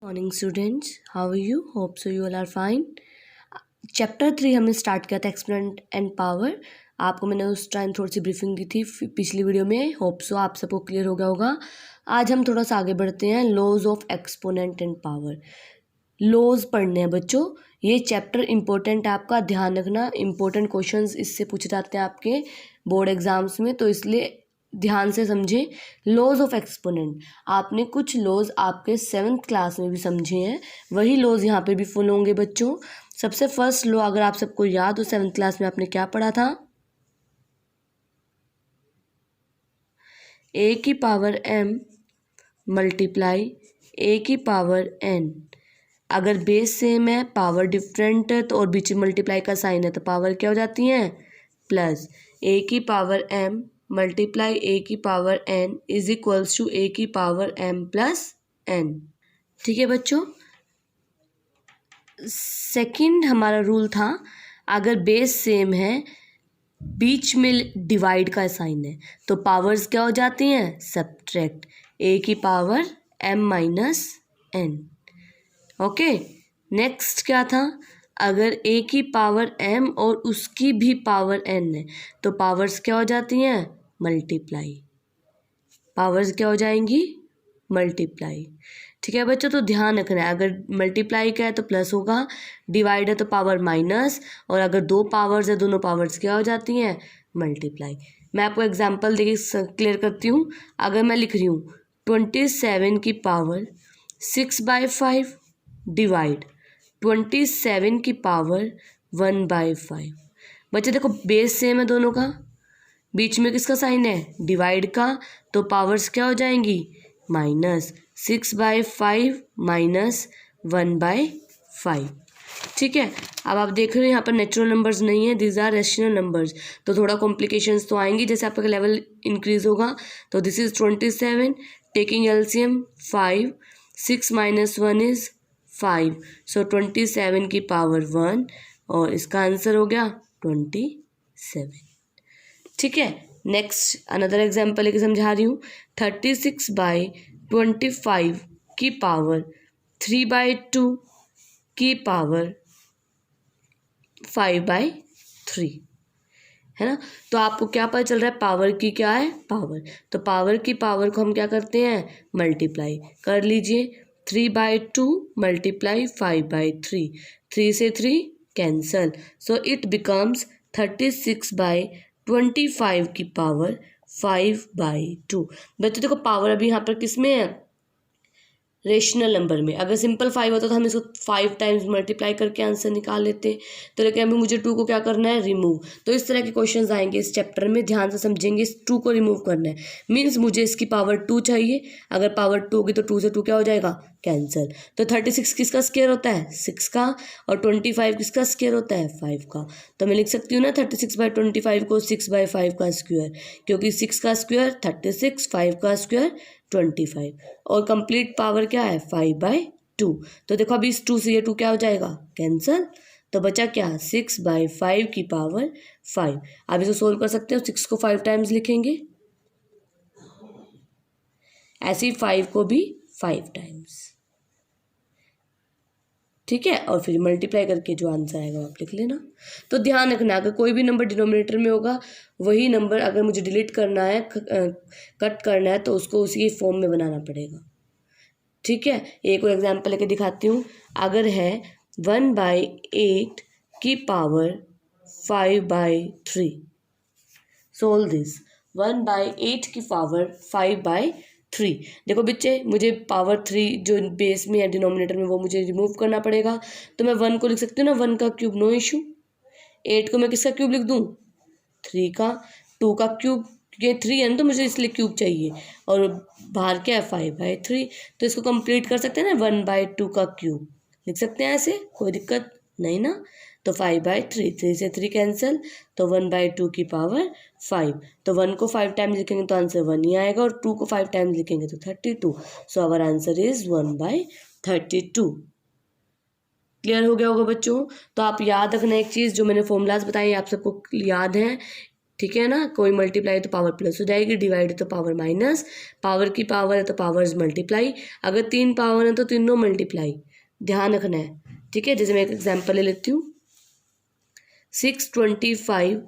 Morning students, how are you? Hope so you all are fine. Chapter 3 हमने start किया था exponent and power. आपको मैंने उस टाइम थोड़ी सी ब्रीफिंग दी थी पिछली वीडियो में। होप सो आप सबको क्लियर हो गया होगा। आज हम थोड़ा सा आगे बढ़ते हैं। Laws of exponent and power, laws पढ़ने हैं बच्चों। ये चैप्टर इंपॉर्टेंट है, आपका ध्यान रखना। इंपॉर्टेंट क्वेश्चंस इससे पूछे जाते हैं आपके बोर्ड एग्जाम्स में, तो इसलिए ध्यान से समझें। लॉज ऑफ एक्सपोनेंट, आपने कुछ लॉज आपके 7th क्लास में भी समझे हैं, वही लॉज यहाँ पे भी फॉलो होंगे बच्चों। सबसे फर्स्ट लॉ अगर आप सबको याद हो 7th क्लास में आपने क्या पढ़ा था? ए की पावर m मल्टीप्लाई ए की पावर n। अगर बेस सेम है, पावर डिफरेंट है, तो और बीच में मल्टीप्लाई का साइन है तो पावर क्या हो जाती है? प्लस। ए की पावर m मल्टीप्लाई ए की power n is equals to a की पावर m प्लस n। ठीक है बच्चों। सेकंड हमारा रूल था, अगर बेस सेम है, बीच में डिवाइड का साइन है, तो पावर्स क्या हो जाती हैं? सब्ट्रैक्ट। ए की power m minus n। Okay. Next क्या था? अगर a की पावर m और उसकी भी पावर n है, तो पावर्स क्या हो जाती हैं? मल्टीप्लाई। पावर्स क्या हो जाएंगी? मल्टीप्लाई। ठीक है बच्चों, तो ध्यान रखना है, अगर मल्टीप्लाई का है तो प्लस होगा, डिवाइड है तो पावर माइनस, और अगर दो पावर्स है दोनों पावर्स क्या हो जाती हैं? मल्टीप्लाई। मैं आपको एग्जांपल देके क्लियर करती हूँ। अगर मैं लिख रही हूँ 27 की पावर 6/5 डिवाइड 27 की पावर 1/5। बच्चे देखो, बेस सेम है दोनों का, बीच में किसका साइन है? डिवाइड का, तो पावर्स क्या हो जाएंगी? माइनस। 6/5 माइनस 1/5। ठीक है। अब आप देख रहे हो यहाँ पर नेचुरल नंबर्स नहीं है, दिस आर रेशनल नंबर्स, तो थोड़ा कॉम्प्लिकेशंस तो आएंगी जैसे आपका लेवल इंक्रीज होगा। तो this is 27, taking LCM 5, 6 minus 1 is 5, सो 27 की पावर 1, और इसका आंसर हो गया 27। ठीक है। नेक्स्ट अनदर एग्जाम्पल लेके समझा रही हूँ। 36/25 की पावर 3/2 की पावर 5/3 है ना। तो आपको क्या पता चल रहा है? पावर की क्या है? पावर। तो पावर की पावर को हम क्या करते हैं? मल्टीप्लाई कर लीजिए। 3/2 मल्टीप्लाई 5/3, 3 से 3 कैंसल, सो इट बिकम्स 36/25 की पावर 5/2। बच्चों देखो, पावर अभी यहाँ पर किस में है? रेशनल नंबर में। अगर सिंपल 5 होता तो हम इसको 5 टाइम्स मल्टीप्लाई करके आंसर निकाल लेते, तो लेकिन अभी मुझे 2 को क्या करना है? रिमूव। तो इस तरह के क्वेश्चंस आएंगे इस चैप्टर में, ध्यान से समझेंगे। इस 2 को रिमूव करना है, मीन्स मुझे इसकी पावर 2 चाहिए। अगर पावर 2 होगी तो 2 से 2 क्या हो जाएगा? कैंसिल। तो 36 किसका स्क्वायर होता है? 6 का, और 25 किसका स्क्वायर होता है? 5 का। तो मैं लिख सकती हूँ ना 36/25 को 6/5 का स्क्वायर, क्योंकि 6 का स्क्वायर 36, 5 का स्क्वायर 25, और कंप्लीट पावर क्या है? 5/2। तो देखो अभी इस 2 से ये 2 क्या हो जाएगा? कैंसल। तो बचा क्या? 6/5 की पावर 5। अब इसको सोल्व कर सकते हो। 6 को 5 टाइम्स लिखेंगे, ऐसे ही 5 को भी 5 टाइम्स। ठीक है, और फिर मल्टीप्लाई करके जो आंसर आएगा आप लिख लेना। तो ध्यान रखना, अगर कोई भी नंबर डिनोमिनेटर में होगा, वही नंबर अगर मुझे डिलीट करना है, कट करना है, तो उसको उसी फॉर्म में बनाना पड़ेगा। ठीक है, एक और एग्जांपल लेके दिखाती हूँ। अगर है 1/8 की पावर 5/3, सोल्व दिस। 1/8 की पावर 5/3। देखो बच्चे, मुझे पावर 3 जो बेस में है डिनोमिनेटर में, वो मुझे रिमूव करना पड़ेगा। तो मैं 1 को लिख सकती हूँ ना, 1 का क्यूब, नो इशू। 8 को मैं किसका क्यूब लिख दूँ? 3 का। 2 का क्यूब, ये 3 है ना, तो मुझे इसलिए क्यूब चाहिए, और बाहर क्या है? 5/3। तो इसको कंप्लीट कर सकते हैं ना, 1/2 का क्यूब लिख सकते हैं ऐसे, कोई दिक्कत नहीं ना। तो 5/3, 3 से 3 कैंसिल, तो 1/2 की पावर 5। तो 1 को 5 टाइम्स लिखेंगे तो आंसर 1 ही आएगा, और 2 को 5 टाइम्स लिखेंगे तो 32। So our answer is 1/32। Clear हो गया होगा बच्चों। तो आप याद रखना एक चीज़, जो मैंने फॉर्मूलाज बताई आप सबको याद हैं। ठीक है ना, कोई मल्टीप्लाई तो पावर प्लस हो जाएगी, डिवाइड तो पावर माइनस, पावर की पावर है तो पावर्स मल्टीप्लाई, अगर 3 पावर है तो तीनों मल्टीप्लाई, ध्यान रखना है। ठीक है, जैसे मैं एक एग्जांपल ले लेती हूँ, 625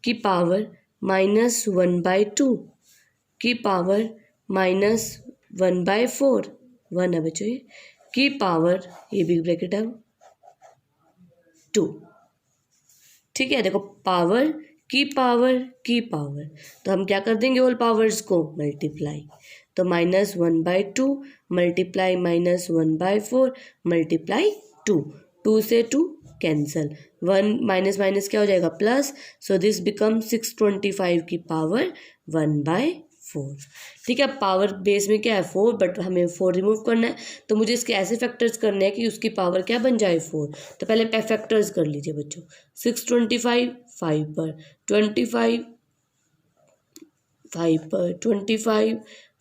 की पावर -1/2 की पावर -1/4, 1 है बच्चों ये, की पावर, ये बिग ब्रैकेट है 2। ठीक है, देखो पावर की पावर, तो हम क्या कर देंगे, ऑल पावर्स को मल्टीप्लाई, तो -1/2 मल्टीप्लाई -1/4 मल्टीप्लाई 2, 2 से 2 कैंसल, 1 माइनस माइनस क्या हो जाएगा प्लस, सो दिस बिकम 625 की पावर 1/4। ठीक है, पावर बेस में क्या है 4, बट हमें 4 रिमूव करना है, तो मुझे इसके ऐसे फैक्टर्स करने हैं कि उसकी पावर क्या बन जाए 4। तो पहले फैक्टर्स कर लीजिए बच्चों, 625 5 पर, 25 5 पर, 25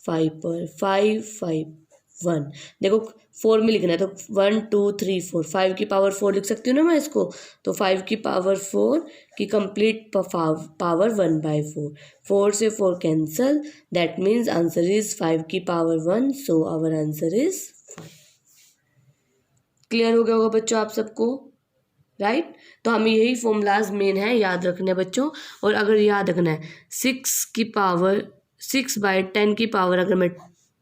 5 पर, 5 5 1, देखो 4 में लिखना है तो 1 2 3 4, 5 की पावर 4 लिख सकती हूँ ना मैं इसको, तो 5 की पावर 4 की कंप्लीट पावर 1/4, 4 से 4 cancel, that means answer is 5 की power 1, so our answer is 5। Clear हो गया होगा बच्चों आप सबको, राइट। तो हमें यही फॉर्मूलाज मेन है, याद रखने बच्चों। और अगर याद रखना है 6/10 की पावर अगर मैं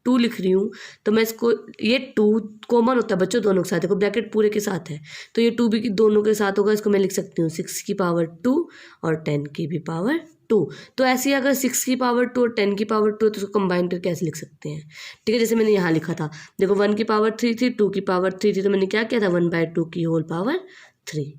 2 लिख रही हूँ तो मैं इसको, ये 2 कॉमन होता है बच्चों दोनों के साथ, देखो ब्रैकेट पूरे के साथ है, तो ये 2 भी दोनों के साथ होगा, इसको मैं लिख सकती हूँ 6 की पावर 2 और 10 की भी पावर 2। तो ऐसे ही अगर 6 की पावर 2 और 10 की पावर 2 तो उसको कंबाइन करके ऐसे लिख सकते हैं। ठीक है, जैसे मैंने यहाँ लिखा था, देखो 1 की पावर 3 थी, 2 की पावर 3 थी, तो मैंने क्या किया था 1/2 की होल पावर 3।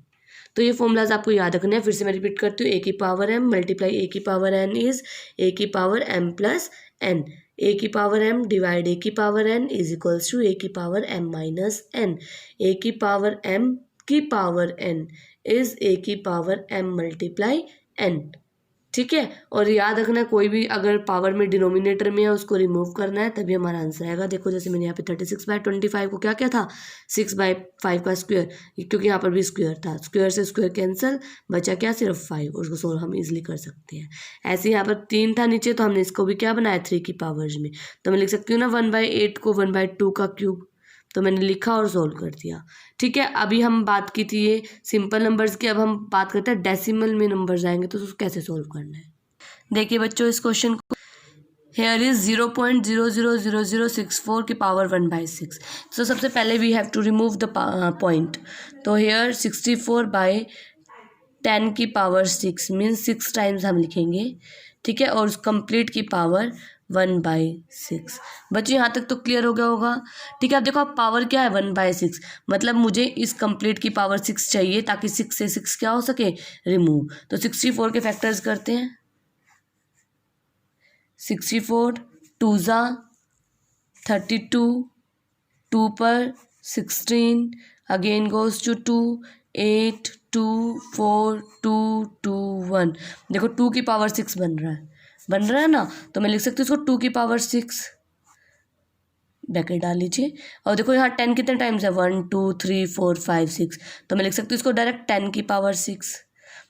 तो ये फॉर्मूलाज आपको याद रखने हैं, फिर से मैं रिपीट करती हूँ, ए की पावर m मल्टीप्लाई ए की पावर n इज ए की power m plus n, a की पावर m डिवाइड ए की power n is equals to a की power m minus n, a की पावर m की पावर n इज ए की power m multiply n। ठीक है, और याद रखना कोई भी अगर पावर में डिनोमिनेटर में है उसको रिमूव करना है तभी हमारा आंसर आएगा। देखो जैसे मैंने यहाँ पे 36/25 को क्या था 6/5 का स्क्वायर, क्योंकि यहाँ पर भी स्क्वायर था, स्क्वायर से स्क्वायर कैंसिल, बचा क्या सिर्फ 5, और उसको सोल्व हम इजिली कर सकते हैं। ऐसे यहाँ पर 3 था नीचे, तो हमने इसको भी क्या बनाया 3 की पावर्स में, तो मैं लिख सकती हूँ ना 1/8 को 1/2 का क्यूब, तो मैंने लिखा और सोल्व कर दिया। ठीक है, अभी हम बात की थी ये सिंपल नंबर्स की, अब हम बात करते हैं डेसिमल में नंबर्स आएंगे तो उसको कैसे सोल्व करना है। देखिए बच्चों इस क्वेश्चन को, हेयर इज 0.00064 की पावर 1/6। तो सबसे पहले we have to remove the point, तो हेयर 64/10 की पावर 6 मीन्स 6 टाइम्स हम लिखेंगे। ठीक है, और उस कंप्लीट की पावर 1/6। बच्चों यहाँ तक तो क्लियर हो गया होगा। ठीक है, अब देखो अब पावर क्या है 1/6, मतलब मुझे इस कंप्लीट की पावर 6 चाहिए ताकि 6 से 6 क्या हो सके रिमूव। तो 64 के फैक्टर्स करते हैं, 64 2 ज़ा 32, 2 पर 16 अगेन गोज टू 2, 8 2 4 2 2 1, देखो 2 की पावर 6 बन रहा है ना, तो मैं लिख सकती हूँ इसको 2 की पावर 6, ब्रैकेट डाल लीजिए। और देखो यहाँ 10 कितने टाइम्स है 1 2 3 4 5 6, तो मैं लिख सकती हूँ इसको डायरेक्ट 10 की पावर 6।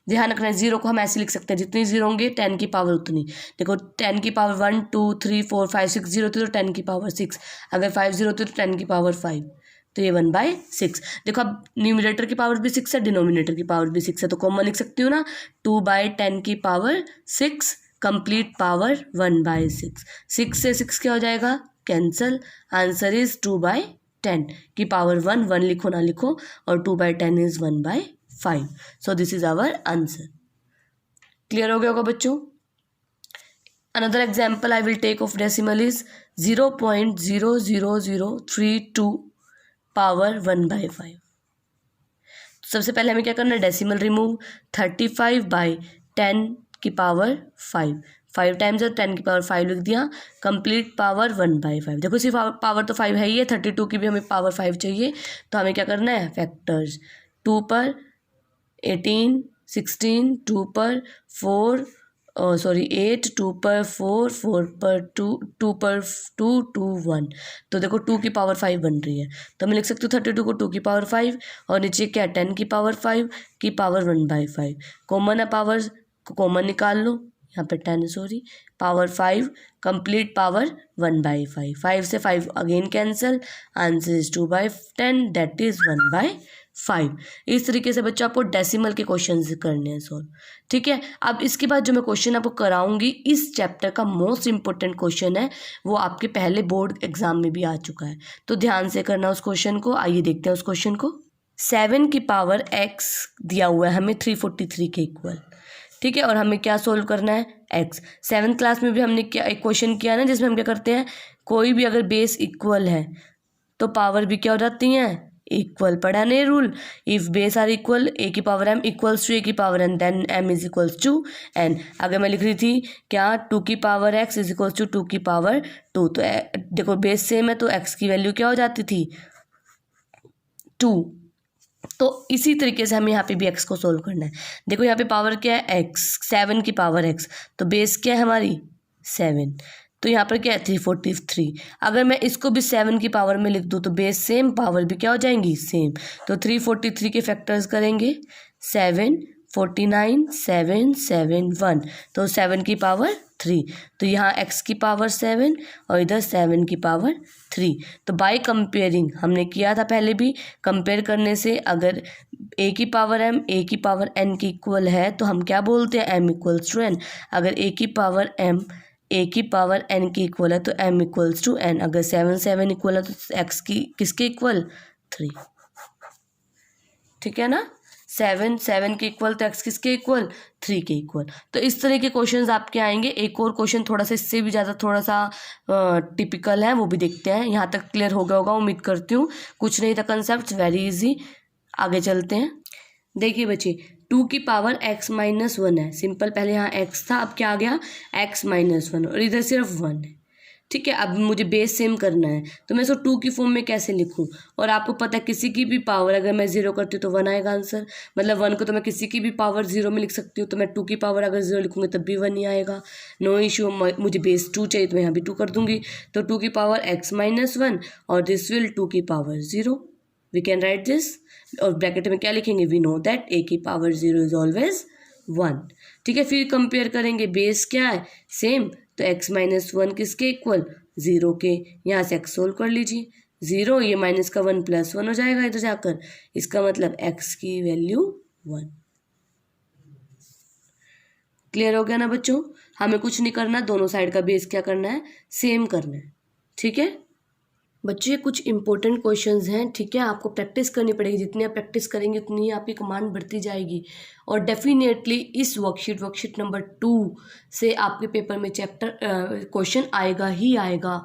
ध्यान रखना है जीरो को हम ऐसे लिख सकते हैं, जितनी जीरो होंगे 10 की पावर उतनी। देखो 10 की पावर 1 2 3 4 5 6 जीरो थी तो 10 की पावर 6, अगर 5 जीरो थी तो 10 की पावर 5, तो ये 1/6। देखो अब न्यूमरेटर की पावर भी 6 है, डिनोमिनेटर की पावर भी 6 है, तो कॉमन लिख सकती हूँ ना 2/10 की पावर 6 कंप्लीट पावर 1/6। 6 से 6 क्या हो जाएगा कैंसल, आंसर इज 2/10 की पावर 1 लिखो ना लिखो, और 2/10 is 1/5। So this is our answer. Clear हो गया होगा बच्चों। Another example I will take of decimal is 0.00032 power 1/5। सबसे पहले हमें क्या करना है डेसिमल रिमूव, 35/10 की पावर 5 टाइम्स है 10 की पावर 5 लिख दिया, कंप्लीट पावर 1/5। देखो सिर्फ पावर तो 5 है ही है, 32 की भी हमें पावर 5 चाहिए, तो हमें क्या करना है फैक्टर्स, 2 पर 18 16, 2 पर 4 8, 2 पर 4 4 पर 2 2 पर 2 2 1, तो देखो 2 की पावर 5 बन रही है, तो मैं लिख सकती हूँ 32 को 2 की पावर 5 और नीचे क्या 10 की पावर 5 की पावर 1/5। कॉमन है पावर, को कॉमन निकाल लो, यहाँ पे 10 सॉरी, पावर 5 कंप्लीट पावर 1/5, 5 से 5 again cancel, answer is 2/10 that is 1/5। इस तरीके से बच्चों आपको डेसिमल के क्वेश्चन करने हैं सॉल्व, ठीक है। अब इसके बाद जो मैं क्वेश्चन आपको कराऊंगी इस चैप्टर का मोस्ट इंपॉर्टेंट क्वेश्चन है, वो आपके पहले बोर्ड एग्जाम में भी आ चुका है, तो ध्यान से करना उस क्वेश्चन को। आइए देखते हैं उस क्वेश्चन को। 7 की पावर x दिया हुआ है हमें 343 के इक्वल, ठीक है, और हमें क्या सोल्व करना है x। 7th क्लास में भी हमने क्या एक क्वेश्चन किया ना, जिसमें हम क्या करते हैं, कोई भी अगर बेस इक्वल है तो पावर भी क्या हो जाती हैं, इक्वल। पढ़ा नहीं rule, if base are equal a की power m equals to a की power n then m is equals to n। अगर मैं लिख रही थी क्या 2 की power x is equals to 2 की पावर 2, तो देखो बेस सेम है तो x की वैल्यू क्या हो जाती थी 2। तो इसी तरीके से हमें यहाँ पे भी x को सोल्व करना है। देखो यहाँ पे पावर क्या है x, 7 की पावर x, तो बेस क्या है हमारी 7, तो यहाँ पर क्या है 343। अगर मैं इसको भी 7 की पावर में लिख दूँ तो बेस सेम पावर भी क्या हो जाएंगी सेम, तो 343 के फैक्टर्स करेंगे 7 49 7 7 1, तो 7 की पावर 3, तो यहाँ x की पावर 7 और इधर 7 की पावर 3। तो बाय कंपेयरिंग हमने किया था पहले भी, कंपेयर करने से अगर a की पावर m a की पावर n की इक्वल है तो हम क्या बोलते हैं m इक्वल्स टू n। अगर a की पावर m a की पावर n की इक्वल है तो m इक्वल्स टू n। अगर 7 7 इक्वल है तो x की किसके इक्वल 3, ठीक है ना। 7 7 के इक्वल तो x किसके इक्वल 3 के इक्वल। तो इस तरह के क्वेश्चंस आपके आएंगे। एक और क्वेश्चन थोड़ा सा इससे भी ज़्यादा थोड़ा सा टिपिकल है, वो भी देखते हैं। यहाँ तक क्लियर हो गया होगा उम्मीद करती हूँ, कुछ नहीं था कंसेप्ट, वेरी इजी। आगे चलते हैं। देखिए बच्चे 2 की पावर x माइनस 1 है, सिंपल। पहले यहाँ x था, अब क्या आ गया x माइनस 1 और इधर सिर्फ 1 है, ठीक है। अब मुझे बेस सेम करना है तो मैं इसको 2 की फॉर्म में कैसे लिखूं, और आपको पता है किसी की भी पावर अगर मैं 0 करती हूँ तो 1 आएगा आंसर, मतलब 1 को तो मैं किसी की भी पावर 0 में लिख सकती हूँ, तो मैं 2 की पावर अगर 0 लिखूंगी तब भी 1 ही आएगा, नो इशू। मुझे बेस 2 चाहिए तो मैं यहाँ भी 2 कर दूंगी, तो 2 की पावर x माइनस 1 और दिस विल 2 की power 0, we can write this. और ब्रैकेट में क्या लिखेंगे, वी नो दैट a की पावर 0 इज ऑलवेज 1, ठीक है। फिर कंपेयर करेंगे, बेस क्या है सेम, तो x माइनस 1 किसके इक्वल 0 के, यहाँ से x सोल्व कर लीजिए, 0 ये माइनस का 1 प्लस 1 हो जाएगा इधर जाकर, इसका मतलब x की वैल्यू 1। क्लियर हो गया ना बच्चों। हमें कुछ नहीं करना, दोनों साइड का बेस क्या करना है सेम करना है, ठीक है बच्चों। ये कुछ इंपॉर्टेंट क्वेश्चंस हैं, ठीक है। आपको प्रैक्टिस करनी पड़ेगी, जितनी आप प्रैक्टिस करेंगे उतनी ही आपकी कमांड बढ़ती जाएगी। और डेफिनेटली इस वर्कशीट नंबर 2 से आपके पेपर में चैप्टर क्वेश्चन आएगा ही आएगा।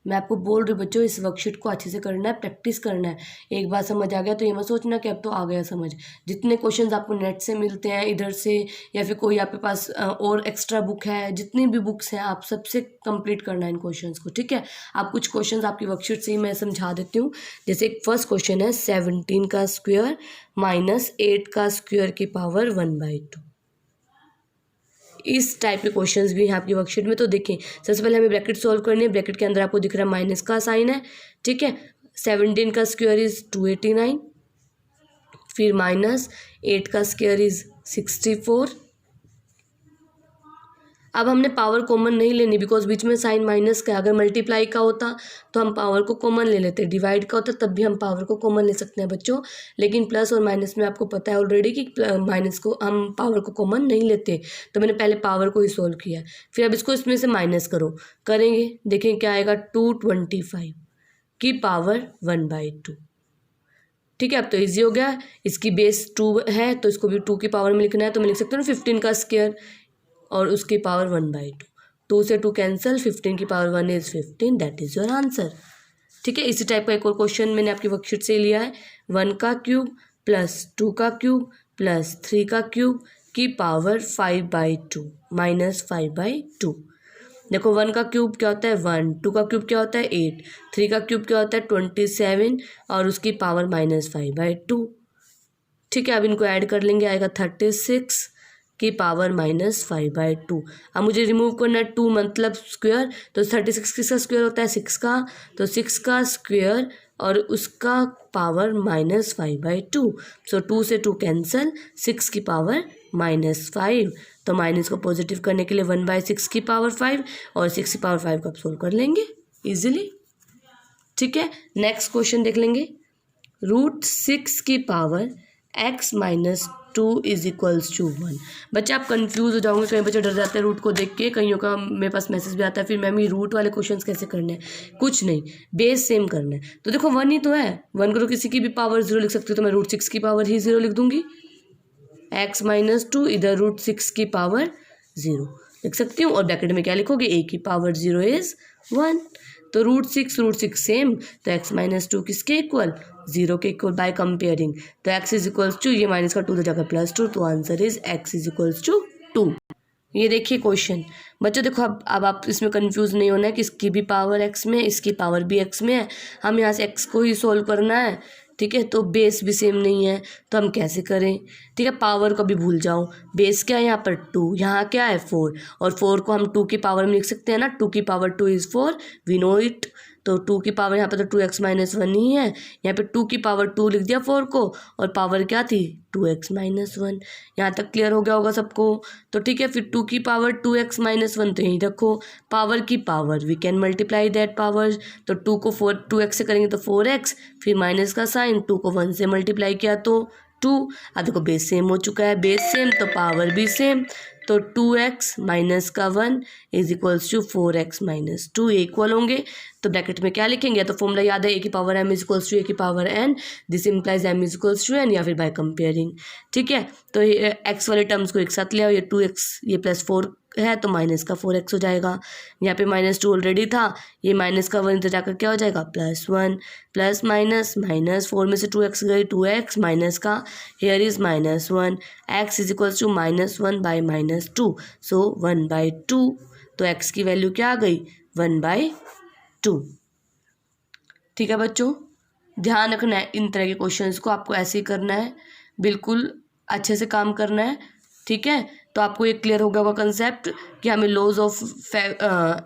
मैं आपको बोल रही हूँ बच्चों, इस वर्कशीट को अच्छे से करना है, प्रैक्टिस करना है। एक बार समझ आ गया तो ये मत सोचना कि अब तो आ गया समझ। जितने क्वेश्चंस आपको नेट से मिलते हैं इधर से, या फिर कोई आपके पास और एक्स्ट्रा बुक है, जितनी भी बुक्स हैं आप सबसे कंप्लीट करना है इन क्वेश्चंस को, ठीक है। आप कुछ क्वेश्चंस आपकी वर्कशीट से ही मैं समझा देती हूँ। जैसे एक फर्स्ट क्वेश्चन है 17 का स्क्वायर माइनस 8 का स्क्वायर की पावर 1/2। इस टाइप के क्वेश्चंस भी हैं आपकी वर्कशीट में। तो देखें, सबसे पहले हमें ब्रैकेट सॉल्व करनी है। ब्रैकेट के अंदर आपको दिख रहा है माइनस का साइन है, ठीक है। 17 का स्क्वायर इज 289, फिर माइनस 8 का स्क्वायर इज 64। अब हमने पावर कॉमन नहीं लेनी, बिकॉज बीच में साइन माइनस का। अगर मल्टीप्लाई का होता तो हम पावर को कॉमन ले लेते, डिवाइड का होता तब भी हम पावर को कॉमन ले सकते हैं बच्चों। लेकिन प्लस और माइनस में आपको पता है ऑलरेडी कि माइनस को हम पावर को कॉमन नहीं लेते, तो मैंने पहले पावर को ही सोल्व किया। फिर अब इसको इसमें से माइनस करेंगे, देखें क्या आएगा 225 की पावर 1/2, ठीक है। अब तो ईजी हो गया, इसकी बेस 2 है तो इसको भी 2 की पावर में लिखना है, तो मैं लिख सकती हूँ ना 15 का स्क्वायर और उसकी पावर 1/2। 2 से 2 कैंसिल, 15 की power 1 is 15, that is your answer, ठीक है। इसी टाइप का एक और क्वेश्चन मैंने आपकी वर्कशीट से लिया है। 1 का क्यूब प्लस 2 का क्यूब प्लस 3 का क्यूब की पावर 5/2 माइनस 5/2। देखो 1 का क्यूब क्या होता है 1, 2 का क्यूब क्या होता है 8, 3 का क्यूब क्या होता है 27 और उसकी पावर माइनस 5/2, ठीक है। अब इनको ऐड कर लेंगे, आएगा 36 की पावर माइनस 5/2। अब मुझे रिमूव करना है 2 मतलब स्क्वायर, तो 36 किसका स्क्वायर होता है 6 का, तो 6 का स्क्वायर और उसका पावर माइनस 5/2। सो 2 से 2 कैंसिल, 6 की पावर माइनस 5 तो माइनस को पॉजिटिव करने के लिए 1/6 की पावर 5 और 6 की पावर 5 को आप सोल्व कर लेंगे इजीली। ठीक है, नेक्स्ट क्वेश्चन देख लेंगे। √6 की power x-2 is equals to 1। बच्चे आप कंफ्यूज हो जाओगे, कई बच्चे डर जाते हैं रूट को देख के, कईयों का मेरे पास मैसेज भी आता है फिर मैम ये रूट वाले क्वेश्चंस कैसे करने हैं। कुछ नहीं, बेस सेम करना है। तो देखो 1 ही तो है, 1 को तो किसी की भी पावर 0 लिख सकती हो, तो मैं √6 की पावर ही 0 लिख दूंगी। x-2 इधर √6 की पावर 0 लिख सकती हूँ, और ब्रैकेट में क्या लिखोगे, a की पावर 0 इज 1। तो √6 सेम, तो x-2 किसके इक्वल, 0 के इक्वल बाय कंपेयरिंग। तो x इज इक्वल्स टू, ये माइनस का 2 तो जगह +2, तो answer is x is equals to 2। ये देखिए क्वेश्चन। बच्चों देखो अब आप इसमें कंफ्यूज नहीं होना है कि इसकी भी पावर x में, इसकी पावर भी x में है, हम यहाँ से x को ही सोल्व करना है। ठीक है, तो बेस भी सेम नहीं है, तो हम कैसे करें। ठीक है, पावर को भी भूल जाओ, बेस क्या है यहाँ पर 2, यहाँ क्या है 4, और 4 को हम 2 की पावर में लिख सकते हैं ना, 2 की power 2 is 4, we know it. तो 2 की पावर यहाँ पर तो 2x-1 ही है, यहाँ पे 2 की पावर 2 लिख दिया 4 को, और पावर क्या थी 2x-1। यहाँ तक क्लियर हो गया होगा सबको। तो ठीक है, फिर 2 की पावर 2x-1 तो यहीं रखो, पावर की power we can multiply that power. तो 2 को 2x से करेंगे तो 4x, फिर माइनस का साइन, 2 को 1 से मल्टीप्लाई किया तो 2। अब देखो बेस सेम हो चुका है, बेस सेम तो पावर भी सेम, तो 2x माइनस का 1 is equals to 4x-2 equal होंगे। तो ब्रैकेट में क्या लिखेंगे, या तो फॉर्मूला याद है, a की power m is equals to a की power n, this implies m is equals to n, या फिर बाय कंपेयरिंग। ठीक है, तो ये x वाले टर्म्स को एक साथ ले आओ, ये 2x ये +4 है तो माइनस का 4x हो जाएगा, यहाँ पे -2 ऑलरेडी था, ये माइनस का 1 तो जाकर क्या हो जाएगा +1, प्लस माइनस माइनस, 4 में से 2x गई 2x, माइनस का here is -1, x is equals to -1 by -2, so 1/2। तो x की वैल्यू क्या आ गई 1/2। ठीक है बच्चों, ध्यान रखना है इन तरह के क्वेश्चंस को आपको ऐसे ही करना है, बिल्कुल अच्छे से काम करना है। ठीक है, तो आपको ये क्लियर हो गया होगा कंसेप्ट कि हमें लॉज ऑफ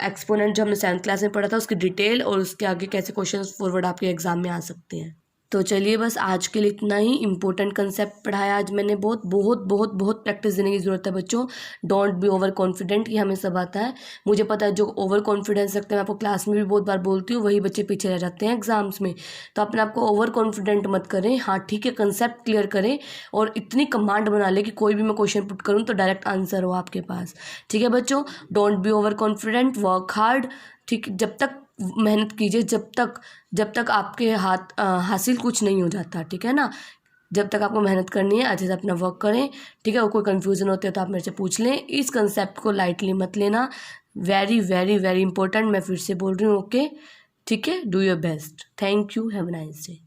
एक्सपोनेंट जो हमने 7th क्लास में पढ़ा था उसकी डिटेल और उसके आगे कैसे क्वेश्चंस फॉरवर्ड आपके एग्जाम में आ सकते हैं। तो चलिए बस आज के लिए इतना ही। इंपॉर्टेंट कंसेप्ट पढ़ाया आज मैंने, बहुत बहुत बहुत बहुत प्रैक्टिस देने की ज़रूरत है बच्चों। डोंट बी ओवर कॉन्फिडेंट, ये हमें सब आता है, मुझे पता है। जो ओवर कॉन्फिडेंस रखते हैं, मैं आपको क्लास में भी बहुत बार बोलती हूँ, वही बच्चे पीछे रह जाते हैं एग्जाम्स में। तो अपने आप को ओवर कॉन्फिडेंट मत करें, हाँ ठीक है, कंसेप्ट क्लियर करें और इतनी कमांड बना ले कि कोई भी मैं क्वेश्चन पुट करूँ तो डायरेक्ट आंसर हो आपके पास। ठीक है बच्चों, don't be over confident, work hard. ठीक, जब तक मेहनत कीजिए, जब तक आपके हासिल कुछ नहीं हो जाता। ठीक है ना, जब तक आपको मेहनत करनी है, अच्छे से अपना वर्क करें। ठीक है, और कोई कन्फ्यूज़न होते है तो आप मेरे से पूछ लें। इस कंसेप्ट को लाइटली मत लेना, वेरी वेरी वेरी इंपॉर्टेंट, मैं फिर से बोल रही हूँ। ओके, ठीक है, do your best. Thank you, have a nice day.